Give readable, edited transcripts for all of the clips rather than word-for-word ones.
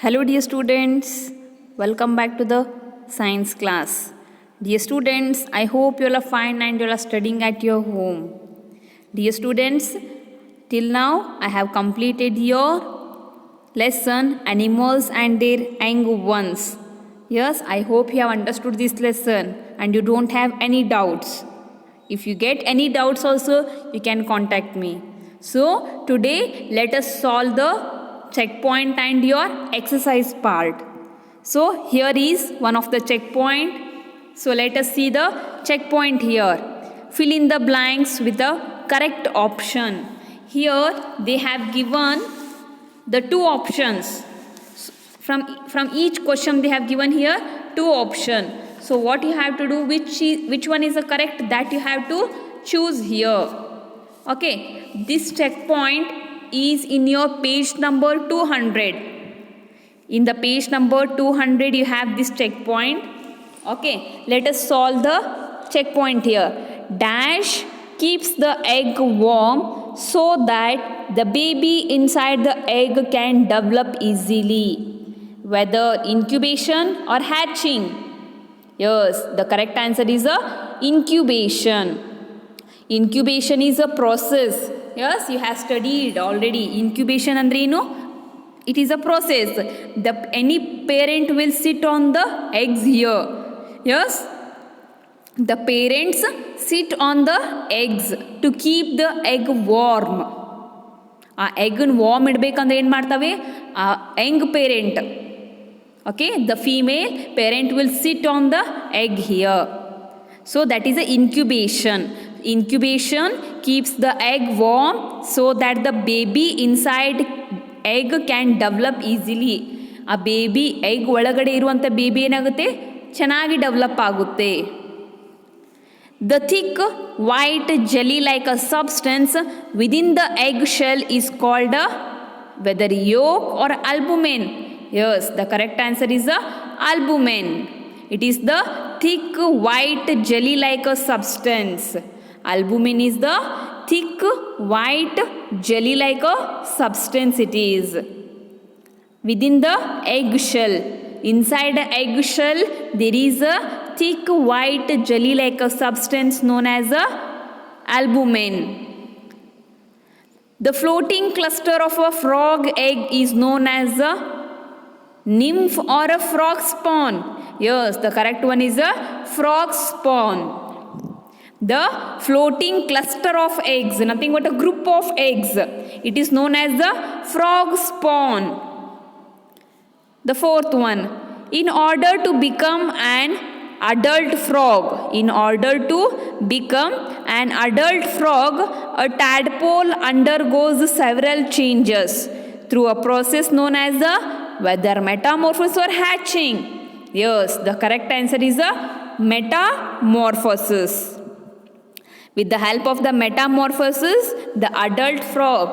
Hello dear students, welcome back to the science class. Dear students, I hope you all are fine and you all are studying at your home. Dear students, till now I have completed your lesson Animals and Their Young Ones. Yes, I hope you have understood this lesson and you don't have any doubts. If you get any doubts also, you can contact me. So today let us solve the checkpoint and your exercise part. So here is one of the checkpoint. So let us see the checkpoint here. Fill in the blanks with the correct option. Here they have given the two options. From each question they have given here two options. So what you have to do, which one is the correct, that you have to choose here. Okay, this checkpoint is in your page number 200. In the page number 200 you have this checkpoint. Okay, let us solve the checkpoint here. Dash keeps the egg warm so that the baby inside the egg can develop easily, whether incubation or hatching. Yes, the correct answer is a incubation. Incubation is a process. Yes, you have studied already. Incubation andre enu? It is a process. Any parent will sit on the eggs here. Yes, the parents sit on the eggs to keep the egg warm. ಆ ಎಗ್ಗನ್ನು warm ಇಡಬೇಕಂದ್ರೆ ಏನು ಮಾಡ್ತವೆ? ಆ Young parent, okay, the female parent will sit on the egg here. So that is a incubation. Incubation keeps the egg warm so that the baby inside egg can develop easily. ಆ baby egg ಒಳಗಡೆ ಇರುವಂಥ baby ಏನಾಗುತ್ತೆ? ಚೆನ್ನಾಗಿ develop ಆಗುತ್ತೆ. The thick white jelly like a substance within the egg shell is called a whether yolk or albumen. Yes, the correct answer is the albumen. It is the thick white jelly like a substance. Albumin is the thick white jelly like a substance it is. Within the egg shell. Inside the egg shell there is a thick white jelly like a substance known as a albumin. The floating cluster of a frog egg is known as a nymph or a frog spawn. Yes, the correct one is a frog spawn. The floating cluster of eggs, nothing but a group of eggs, it is known as the frog spawn. The fourth one, in order to become an adult frog, in order to become an adult frog, a tadpole undergoes several changes through a process known as the whether metamorphosis or hatching. Yes, the correct answer is a metamorphosis. With the help of the metamorphosis, the adult frog,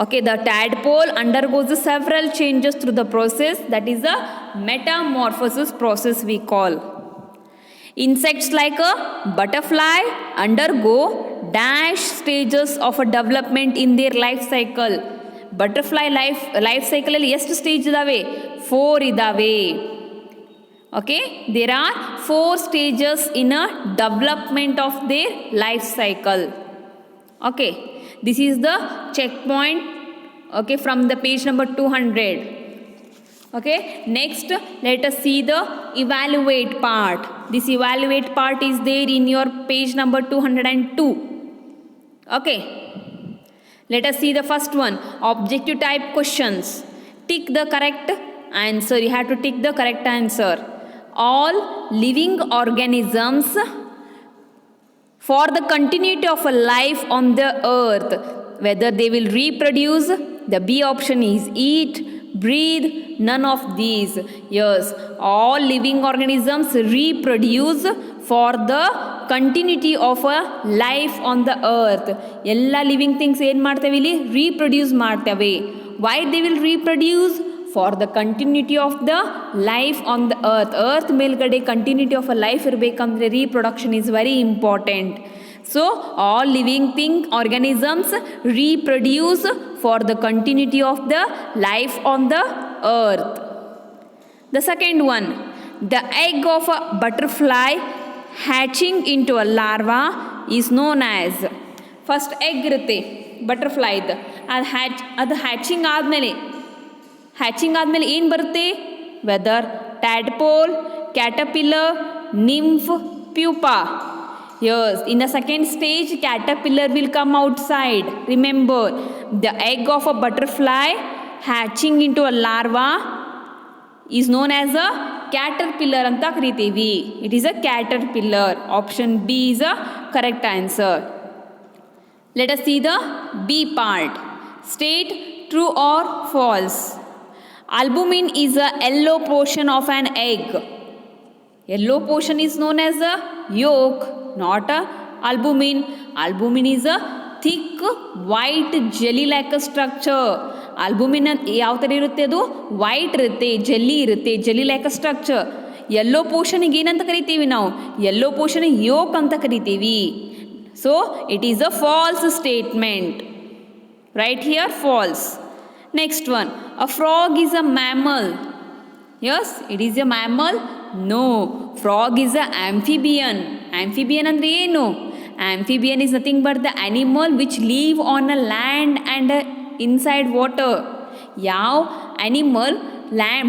okay, the tadpole undergoes several changes through the process, that is the metamorphosis process we call. Insects like a butterfly undergo dash stages of a development in their life cycle. Butterfly life cycle ಅಲ್ಲಿ ಎಷ್ಟು stage ಇದಾವೆ? 4 ಇದಾವೆ. Okay, there are 4 stages in a development of their life cycle. Okay, this is the checkpoint, okay, from the page number 200. Okay, next let us see the evaluate part. This evaluate part is there in your page number 202. Okay, let us see the first one, objective type questions. Tick the correct answer. You have to tick the correct answer. All living organisms for the continuity of a life on the earth, whether they will reproduce, the B option is eat, breathe, none of these. Yes, all living organisms reproduce for the continuity of a life on the earth. ಎಲ್ಲ living things ಏನು ಮಾಡ್ತವೆ ಇಲ್ಲಿ? reproduce ಮಾಡ್ತವೆ. Why they will reproduce? For the continuity of the life on the earth. Earth ಮೇಲ್ಗಡೆ continuity of a life ಇರಬೇಕಂದ್ರೆ reproduction is very important. So all living organisms reproduce for the continuity of the life on the earth. The second one, the egg of a butterfly hatching into a larva is known as. First egg ಇರುತ್ತೆ ಬಟರ್ಫ್ಲೈದು, ಅದು hatching ಆದಮೇಲೆ ಏನು ಬರುತ್ತೆ? Whether tadpole, caterpillar, nymph, pupa. Yes, in the second stage, caterpillar will come outside. Remember, the egg of a butterfly hatching into a larva is known as a caterpillar anta karitevi. It is a caterpillar. Option B is a correct answer. Let us see the B part. State true or false. Albumin is a yellow portion of an egg. Yellow portion is known as a yolk, not a albumin. Albumin is a thick white jelly like a structure. Albumin ಯಾವ ಥರ ಇರುತ್ತೆ? ಅದು white ಇರುತ್ತೆ, jelly ಇರುತ್ತೆ, jelly like a structure. Yellow ಪೋರ್ಷನಿಗೆ ಏನಂತ ಕರಿತೀವಿ ನಾವು? ಯೆಲ್ಲೋ ಪೋರ್ಷನ್ ಯೋಕ್ ಅಂತ ಕರಿತೀವಿ. So it is a false statement. Right here false. Next one, a frog is a mammal. Yes, it is a mammal? No, frog is a amphibian. Amphibian ಅಂದ್ರೆ ಏನು? Amphibian is nothing but the animal which live on a land and inside water. ಯಾವ animal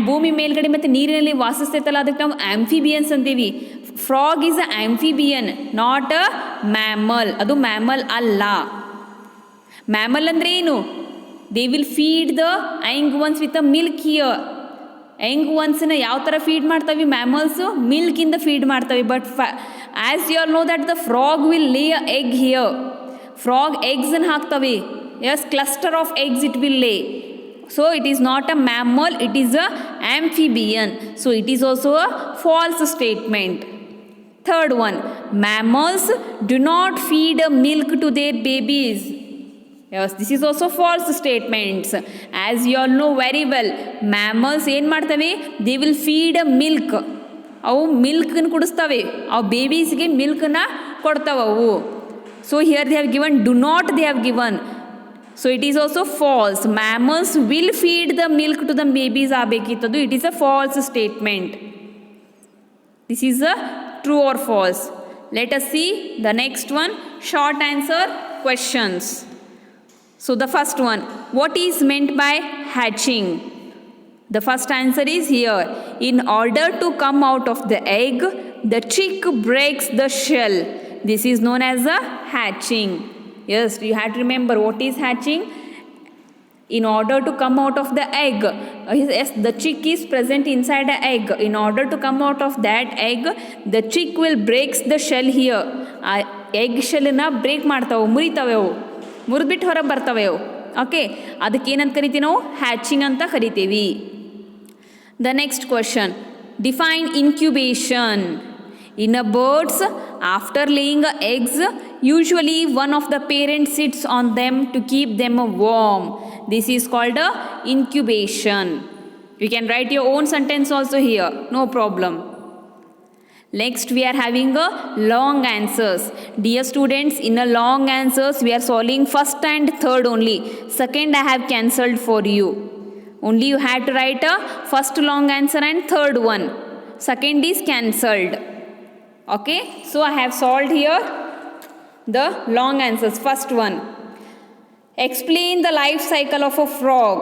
ಭೂಮಿ ಮೇಲ್ಗಡೆ ಮತ್ತು ನೀರಿನಲ್ಲಿ ವಾಸಿಸ್ತೈತಲ್ಲ ಅದಕ್ಕೆ ನಾವು ಆಂಫಿಬಿಯನ್ಸ್ ಅಂತೀವಿ. Frog is a amphibian, not a mammal. ಅದು ಮ್ಯಾಮಲ್ ಅಲ್ಲ. ಮ್ಯಾಮಲ್ ಅಂದರೆ ಏನು? They will feed the young ones with a milk here. Young ಒನ್ಸ್ನ ಯಾವ ಥರ ಫೀಡ್ ಮಾಡ್ತವೆ ಮ್ಯಾಮಲ್ಸು? ಮಿಲ್ಕಿಂದ ಫೀಡ್ ಮಾಡ್ತವೆ. But as you all know that the frog will lay a egg here. Frog ಎಗ್ಸನ್ನು ಹಾಕ್ತವೆ. Yes, cluster of eggs it will ಲೇ. So it is not a mammal, it is a amphibian. So it is also a false statement. Third one, mammals do not feed a milk to their babies. Yes, this is also false statements. As you all know very well, mammals ಏನು ಮಾಡ್ತವೆ? They will feed a milk. ಅವು ಮಿಲ್ಕನ್ನು ಕುಡಿಸ್ತವೆ, ಅವು ಬೇಬೀಸ್ಗೆ ಮಿಲ್ಕನ್ನು ಕೊಡ್ತವೆ ಅವು. So here they have given do not, they have given. So it is also false. Mammals will feed the milk to the babies ಆಗಬೇಕಿತ್ತದು. It is a false statement. This is a true or false. Let us see the next one, short answer questions. So the first one, what is meant by hatching? The first answer is here. In order to come out of the egg, the chick breaks the shell. This is known as a hatching. Yes, you have to remember what is hatching. In order to come out of the egg, yes, the chick is present inside the egg. In order to come out of that egg, the chick will breaks the shell here. Egg shell na break ಮಾಡ್ತಾವೆ, ಮುರಿತಾವೆ ಅವು, ಮುರಿದ್ಬಿಟ್ಟು ಹೊರಗೆ ಬರ್ತವೆ ಅವು. Okay, ಅದಕ್ಕೆ ಏನಂತ ಕರಿತೀವಿ ನಾವು? Hatching ಅಂತ ಕರಿತೀವಿ. The next question, define incubation. In a birds, after laying eggs, usually one of the parents sits on them to keep them warm. This is called a incubation. You can write your own sentence also here, no problem. Next we are having a long answers. Dear students, in a long answers we are solving first and third only. Second I have cancelled for you. Only you had to write a first long answer and third one. Second is cancelled. Okay, so I have solved here the long answers. First one, explain the life cycle of a frog.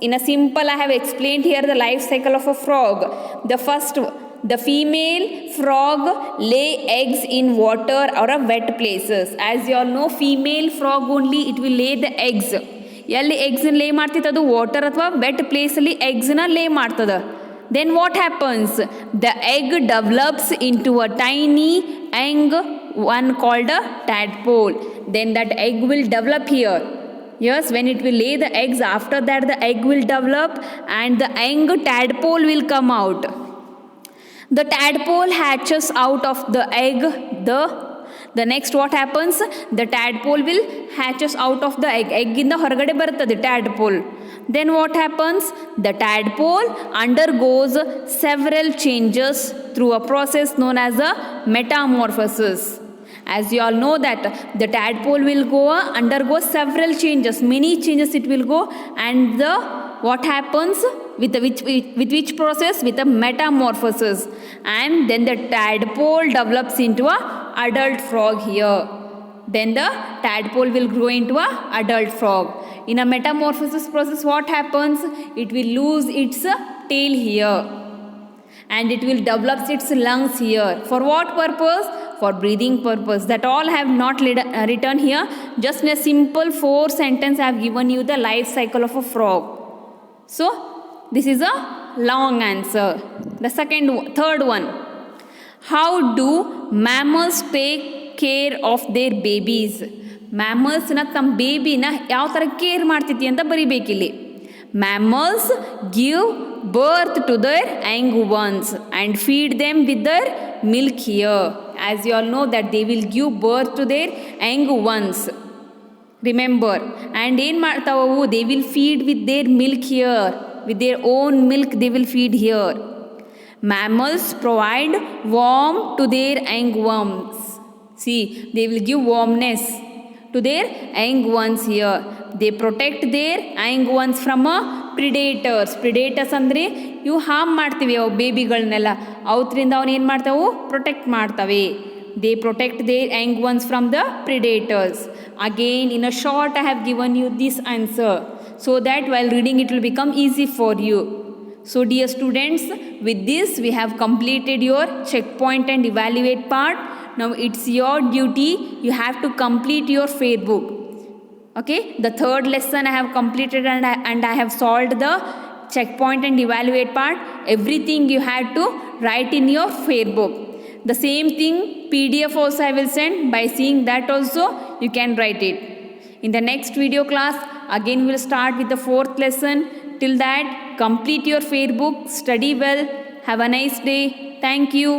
In a simple, I have explained here the life cycle of a frog. The first, the female frog lay eggs in water or a wet places. As you all know, female frog only it will lay the eggs. ಎಲ್ಲಿ eggs ಲೇ ಮಾಡ್ತಿತ್ತು? ಅದು water ಅಥವಾ vet ಪ್ಲೇಸಲ್ಲಿ ಎಗ್ಸ್ನ ಲೇ ಮಾಡ್ತದೆ. Then what happens? The egg develops into a tiny young one called a tadpole. Then that egg will develop here. Yes, when it will lay the eggs, after that the egg will develop and the young tadpole will come out. The tadpole hatches out of the egg. The next what happens? The tadpole will hatches out of the egg. Egg in the ಹೊರಗಡೆ ಬರ್ತದೆ tadpole. Then what happens? The tadpole undergoes several changes through a process known as a metamorphosis. As you all know that the tadpole will undergo several changes, many changes it will go, and the what happens with which process? With a metamorphosis. And then the tadpole develops into a adult frog here. Then the tadpole will grow into a adult frog. In a metamorphosis process, what happens? It will lose its tail here. And it will develop its lungs here. For what purpose? For breathing purpose. That all I have not written here. Just in a simple 4 sentence I have given you the life cycle of a frog. So this is a long answer. The third one. How do mammals take care of their babies? Mammals na tam baby na yav tara care ಮಾಡ್ತೈತಿ ಅಂತ ಬರಿಬೇಕಿಲ್ಲಿ. Mammals give birth to their young ones and feed them with their milk here. As you all know that they will give birth to their young ones. Remember. And ಏನು ಮಾಡ್ತಾವು? They will feed with their milk here. With their own milk they will feed here. Mammals provide warmth to their young ones. See, they will give warmness to their young ones here. They protect their young ones from predators. Predators ಅಂದರೆ ಇವು harm ಮಾಡ್ತೀವಿ ಅವು ಬೇಬಿಗಳನ್ನೆಲ್ಲ. ಅವರಿಂದ ಅವನು ಏನು ಮಾಡ್ತಾವು? Protect ಮಾಡ್ತವೆ. They protect their young ones from the predators. Again, in a short I have given you this answer so that while reading it will become easy for you. So dear students, with this we have completed your checkpoint and evaluate part. Now it's your duty. You have to complete your fair book. Okay, the third lesson I have completed and I have solved the checkpoint and evaluate part. Everything you had to write in your fair book. The same thing PDF also I will send. By seeing that also you can write it. In the next video class again we will start with the 4th lesson. Till that, complete your fair book, study well. Have a nice day. Thank you.